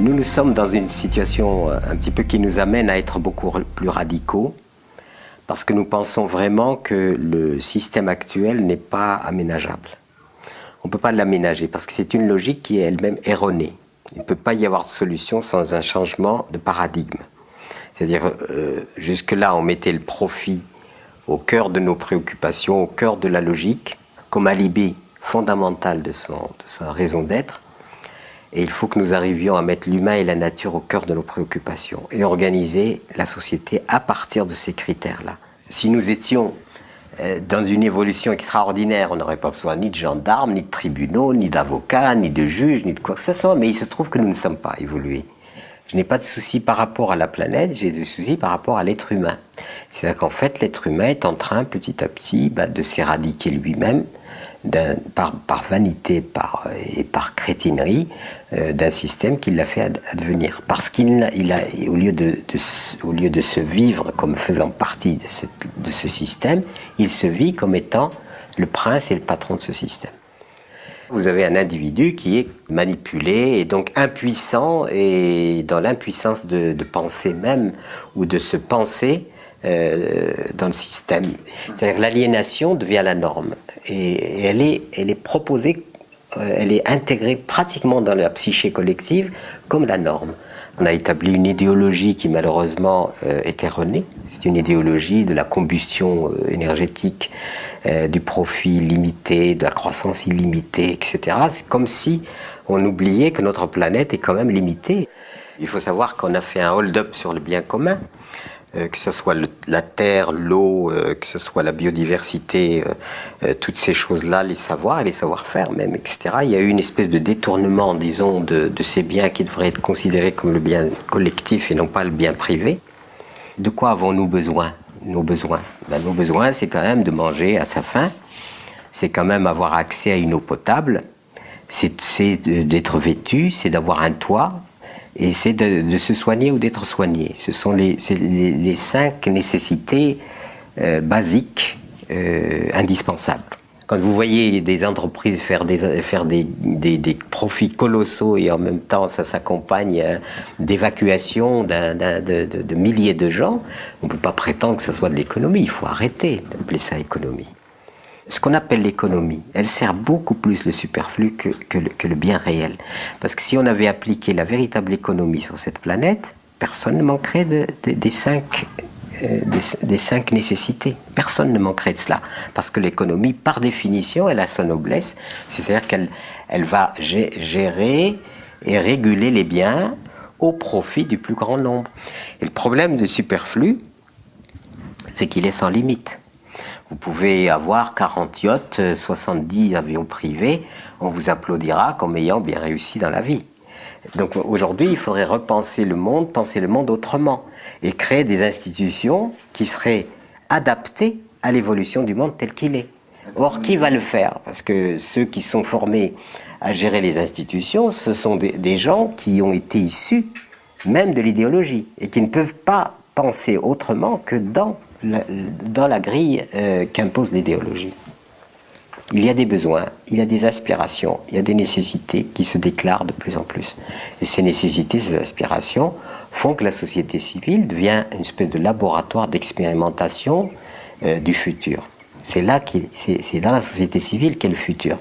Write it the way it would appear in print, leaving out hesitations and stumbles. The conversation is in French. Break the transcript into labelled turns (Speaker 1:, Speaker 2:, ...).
Speaker 1: Nous sommes dans une situation un petit peu qui nous amène à être beaucoup plus radicaux parce que nous pensons vraiment que le système actuel n'est pas aménageable. On ne peut pas l'aménager parce que c'est une logique qui est elle-même erronée. Il ne peut pas y avoir de solution sans un changement de paradigme. C'est-à-dire, jusque-là, on mettait le profit au cœur de nos préoccupations, au cœur de la logique, comme alibi fondamental de sa raison d'être. Et il faut que nous arrivions à mettre l'humain et la nature au cœur de nos préoccupations et organiser la société à partir de ces critères-là. Si nous étions dans une évolution extraordinaire, on n'aurait pas besoin ni de gendarmes, ni de tribunaux, ni d'avocats, ni de juges, ni de quoi que ce soit, mais il se trouve que nous ne sommes pas évolués. Je n'ai pas de souci par rapport à la planète, j'ai des soucis par rapport à l'être humain. C'est-à-dire qu'en fait, l'être humain est en train, petit à petit, de s'éradiquer lui-même, par vanité et par crétinerie, d'un système qui l'a fait advenir. Parce au lieu de se vivre comme faisant partie de ce système, il se vit comme étant le prince et le patron de ce système. Vous avez un individu qui est manipulé et donc impuissant, et dans l'impuissance de penser même, ou de se penser dans le système. C'est-à-dire que l'aliénation devient la norme. Et elle est proposée, elle est intégrée pratiquement dans la psyché collective comme la norme. On a établi une idéologie qui malheureusement est erronée. C'est une idéologie de la combustion énergétique, du profit limité, de la croissance illimitée, etc. C'est comme si on oubliait que notre planète est quand même limitée. Il faut savoir qu'on a fait un hold-up sur le bien commun. Que ce soit la terre, l'eau, que ce soit la biodiversité, toutes ces choses-là, les savoirs et les savoir-faire même, etc. Il y a eu une espèce de détournement, disons, de ces biens qui devraient être considérés comme le bien collectif et non pas le bien privé. De quoi avons-nous besoin? Nos besoins, nos besoins, c'est quand même de manger à sa faim, c'est quand même avoir accès à une eau potable, c'est d'être vêtu, c'est d'avoir un toit, et c'est de se soigner ou d'être soigné. Ce sont les 5 nécessités basiques, indispensables. Quand vous voyez des entreprises faire des profits colossaux et en même temps ça s'accompagne d'évacuation de milliers de gens, on ne peut pas prétendre que ce soit de l'économie. Il faut arrêter d'appeler ça économie. Ce qu'on appelle l'économie, elle sert beaucoup plus le superflu que le bien réel. Parce que si on avait appliqué la véritable économie sur cette planète, personne ne manquerait des 5 nécessités. Personne ne manquerait de cela. Parce que l'économie, par définition, elle a sa noblesse. C'est-à-dire qu'elle va gérer et réguler les biens au profit du plus grand nombre. Et le problème du superflu, c'est qu'il est sans limite. Vous pouvez avoir 40 yachts, 70 avions privés, on vous applaudira comme ayant bien réussi dans la vie. Donc aujourd'hui, il faudrait repenser le monde, penser le monde autrement, et créer des institutions qui seraient adaptées à l'évolution du monde tel qu'il est. Or, qui va le faire? Parce que ceux qui sont formés à gérer les institutions, ce sont des gens qui ont été issus même de l'idéologie, et qui ne peuvent pas penser autrement que dans la grille qu'impose l'idéologie. Il y a des besoins, il y a des aspirations, il y a des nécessités qui se déclarent de plus en plus. Et ces nécessités, ces aspirations font que la société civile devient une espèce de laboratoire d'expérimentation du futur. C'est dans la société civile qu'est le futur.